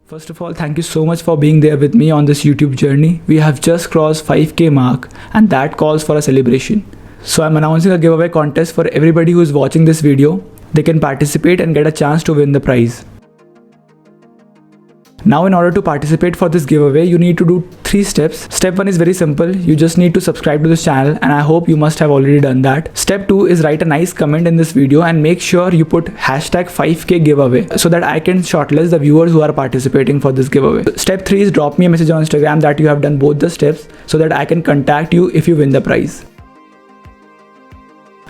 First of all, thank you so much for being there with me on this YouTube journey. We have just crossed 5k mark and that calls for a celebration. So I'm announcing a giveaway contest for everybody who is watching this video. They can participate and get a chance to win the prize. Now in order to participate for this giveaway, you need to do 3 steps. Step 1 is very simple. You just need to subscribe to this channel and I hope you must have already done that. Step 2 is write a nice comment in this video and make sure you put hashtag 5k giveaway so that I can shortlist the viewers who are participating for this giveaway. Step 3 is drop me a message on Instagram that you have done both the steps so that I can contact you if you win the prize.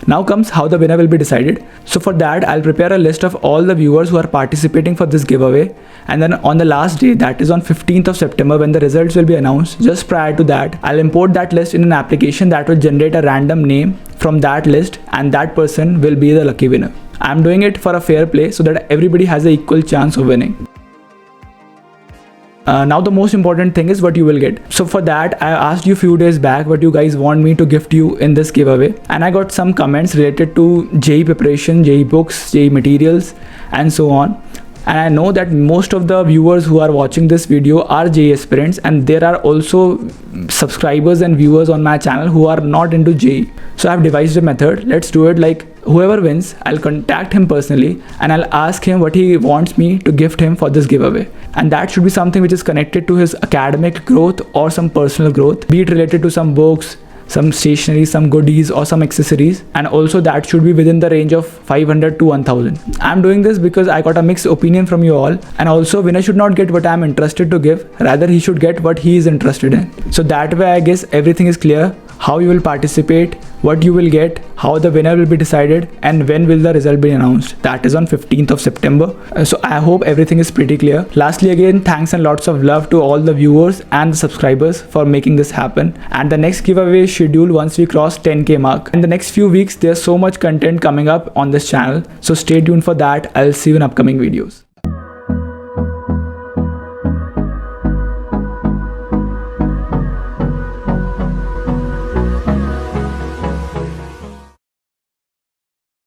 Now comes how the winner will be decided. So for that, I'll prepare a list of all the viewers who are participating for this giveaway, and then on the last day, that is on 15th of September, when the results will be announced, just prior to that, I'll import that list in an application that will generate a random name from that list and that person will be the lucky winner. I'm doing it for a fair play so that everybody has an equal chance of winning. Now the most important thing is what you will get. So for that, I asked you few days back what you guys want me to gift you in this giveaway, and I got some comments related to JEE preparation, JEE books, JEE materials and so on. And I know that most of the viewers who are watching this video are JEE aspirants, and there are also subscribers and viewers on my channel who are not into JEE. So I've devised a method. Let's do it like whoever wins, I'll contact him personally and I'll ask him what he wants me to gift him for this giveaway. And that should be something which is connected to his academic growth or some personal growth, be it related to some books, some stationery, some goodies or some accessories, and also that should be within the range of 500 to 1000. I'm doing this because I got a mixed opinion from you all, and also winner should not get what I'm interested to give, rather he should get what he is interested in. So that way I guess everything is clear. How you will participate, what you will get, how the winner will be decided, and when will the result be announced. That is on 15th of September. So I hope everything is pretty clear. Lastly again, thanks and lots of love to all the viewers and the subscribers for making this happen. And the next giveaway is scheduled once we cross 10k mark. In the next few weeks, there's so much content coming up on this channel. So stay tuned for that. I'll see you in upcoming videos.